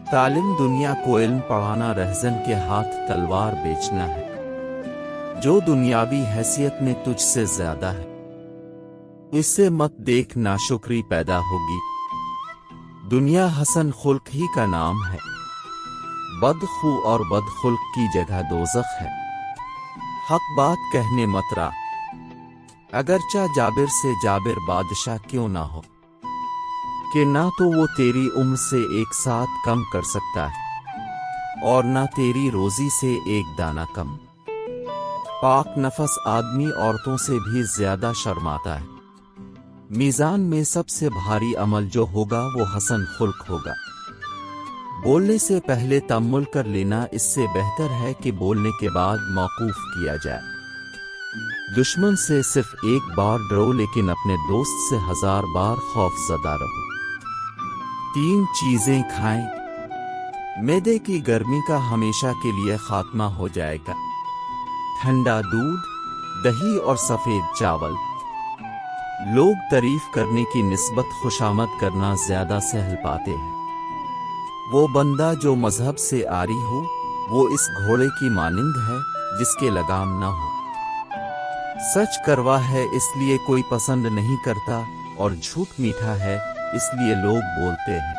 तालिम दुनिया को इल्म पढ़ाना, रहज़न के हाथ तलवार बेचना है। जो दुनियावी हैसियत में तुझसे ज्यादा है, इससे मत देख, नाशुक्री पैदा होगी। दुनिया हसन खुल्क ही का नाम है, बदखू और बदखुल्क की जगह दोज़ख है। हक बात कहने मत रा, अगरचा जाबिर से जाबिर बादशाह क्यों ना हो, कि ना तो वो तेरी उम्र से एक साथ कम कर सकता है और ना तेरी रोजी से एक दाना कम। पाक नफस आदमी औरतों से भी ज्यादा शर्माता है। मीज़ान में सबसे भारी अमल जो होगा वो हसन खुल्क होगा। बोलने से पहले तअम्मुल कर लेना, इससे बेहतर है कि बोलने के बाद मौकूफ किया जाए। दुश्मन से सिर्फ एक बार डरो, लेकिन अपने दोस्त से 1000 बार खौफज़दा रहो। 3 चीजें खाएं, मैदे की गर्मी का हमेशा के लिए खात्मा हो जाएगा। ठंडा दूध, दही और सफेद चावल। लोग तारीफ करने की निस्बत खुशामद करना ज्यादा सहल पाते हैं। वो बंदा जो मजहब से आरी हो, वो इस घोड़े की मानिंद है जिसके लगाम न हो। सच करवा है इसलिए कोई पसंद नहीं करता, और झूठ मीठा है इसलिए लोग बोलते हैं।